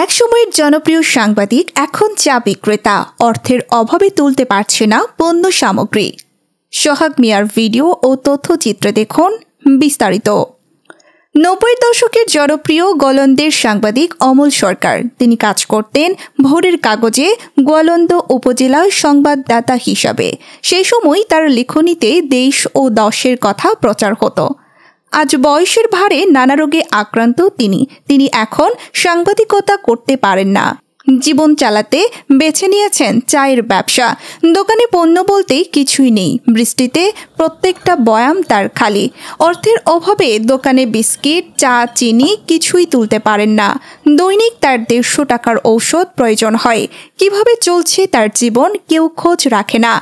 একসময়ের জনপ্রিয় সাংবাদিক এখন চা বিক্রেতা, অর্থের অভাবে তুলতে পারছে না পণ্য সামগ্রী। সোহাগ মিয়ার ভিডিও ও তথ্যচিত্র দেখুন বিস্তারিত। ৯০ দশকের জনপ্রিয় গোয়ালন্দের সাংবাদিক অমল সরকার। তিনি কাজ করতেন ভোরের কাগজে গোয়ালন্দ উপজেলার সংবাদদাতা হিসাবে। সেই সময় তার লেখনীতে দেশ ও দশের কথা প্রচার হতো। আজ বয়সের ভারে নানা রোগে আক্রান্ত তিনি এখন সাংবাদিকতা করতে পারেন না। জীবন চালাতে বেছে নিয়েছেন চায়ের ব্যবসা। দোকানে পণ্য বলতে কিছুই নেই। বৃষ্টিতে প্রত্যেকটা বয়াম তার খালি। অর্থের অভাবে দোকানে বিস্কিট, চা, চিনি কিছুই তুলতে পারেন না। দৈনিক তার ১৫০ টাকার ঔষধ প্রয়োজন হয়। কিভাবে চলছে তার জীবন কেউ খোঁজ রাখে না।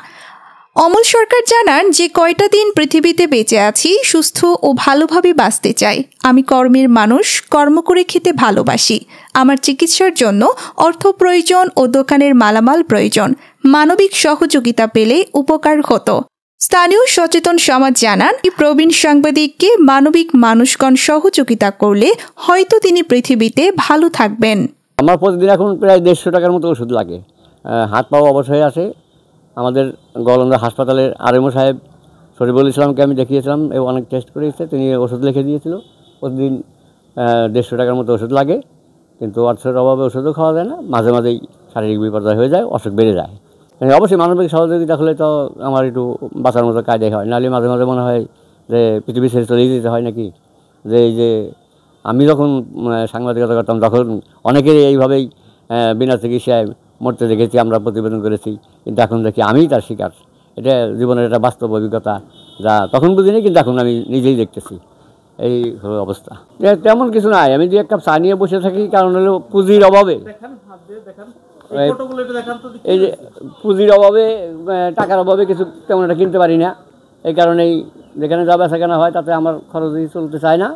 অমল সরকার জানান, যে কয়টা দিন পৃথিবীতে বেঁচে আছি সুস্থ ও ভালোভাবে বাঁচতে চাই। আমি কর্মের মানুষ, কর্ম করে খেতে ভালোবাসি। আমার চিকিৎসার জন্য অর্থ প্রয়োজন ও দোকানের মালামাল প্রয়োজন। মানবিক সহযোগিতা পেলে উপকার হতো। স্থানীয় সচেতন সমাজ জানান, প্রবীণ সাংবাদিককে মানবিক মানুষগণ সহযোগিতা করলে হয়তো তিনি পৃথিবীতে ভালো থাকবেন। আমার প্রতিদিন এখন প্রায় ১৫০ টাকার মতো ওষুধ লাগে। হাত পাও অবশ হয়ে আসে। আমাদের গোয়ালন্দ হাসপাতালের আরএমও সাহেব শরীফুল ইসলামকে আমি দেখিয়েছিলাম এবং অনেক টেস্ট করেছে। তিনি ওষুধ লিখে দিয়েছিল। প্রতিদিন ১৫০ টাকার মতো ওষুধ লাগে, কিন্তু অর্থের অভাবে ওষুধও খাওয়া যায় না। মাঝে মাঝেই শারীরিক বিপর্যয় হয়ে যায়, অসুখ বেড়ে যায়। অবশ্যই মানবিক সহযোগিতা হলে তো আমার একটু বাঁচার মতো কায়দায় হয়। নাহলে মাঝে মাঝে মনে হয় যে পৃথিবী ছেড়ে চলেই যেতে হয় নাকি। যে এই যে আমি যখন সাংবাদিকতা করতাম তখন অনেকেরই এইভাবেই বিনা চিকিৎসায় মরতে দেখেছি, আমরা প্রতিবেদন করেছি। কিন্তু এখন দেখি আমিই তার শিকার। এটা জীবনের একটা বাস্তব অভিজ্ঞতা, যা তখন বুঝিনি, কিন্তু এখন আমি নিজেই দেখতেছি। এই হলো অবস্থা। তেমন কিছু নাই, আমি ২ কাপ চা নিয়ে বসে থাকি, কারণ হলো পুঁজির অভাবে। এই যে পুঁজির অভাবে, টাকার অভাবে কিছু তেমন একটা কিনতে পারি না। এই কারণেই যেখানে যা বেচা কেনা হয় তাতে আমার খরচই চলতে চায় না।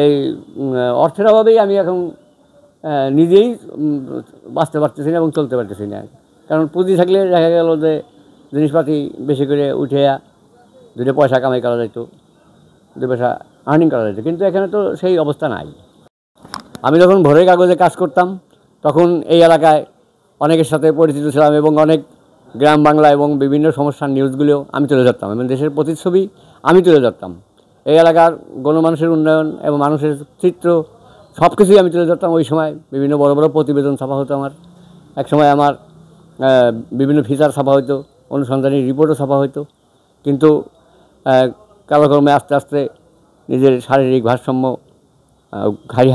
এই অর্থের অভাবেই আমি এখন নিজেই বাঁচতে পারতেছি না এবং চলতে পারতেছি না। কারণ পুঁজি থাকলে দেখা গেল যে জিনিসপাতি বেশি করে উঠে 2 পয়সা কামাই করা যেত, 2 পয়সা আর্নিং করা যেত, কিন্তু এখানে তো সেই অবস্থা নাই। আমি যখন ভোরের কাগজে কাজ করতাম তখন এই এলাকায় অনেকের সাথে পরিচিত ছিলাম এবং অনেক গ্রাম বাংলা এবং বিভিন্ন সমস্যার নিউজগুলো আমি তুলে ধরতাম এবং দেশের প্রতিচ্ছবি আমি তুলে ধরতাম। এই এলাকার গণমানুষের উন্নয়ন এবং মানুষের চিত্র সব কিছুই আমি তুলে ধরতাম। ওই সময় বিভিন্ন বড় বড় প্রতিবেদন ছাপা হতো আমার। এক সময় আমার বিভিন্ন ফিচার ছাপা হতো, অনুসন্ধানী রিপোর্টও ছাপা হতো। কিন্তু কালক্রমে আস্তে আস্তে নিজের শারীরিক ভারসাম্য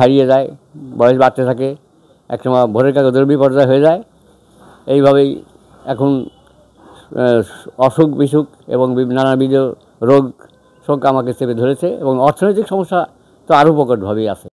হারিয়ে যায়, বয়স বাড়তে থাকে। একসময় ভোরের কাগজের বিপর্যয় হয়ে যায়। এইভাবেই এখন অসুখ বিসুখ এবং নানাবিধ রোগ শোক আমাকে চেপে ধরেছে এবং অর্থনৈতিক সমস্যা তো আরও প্রকটভাবেই আছে।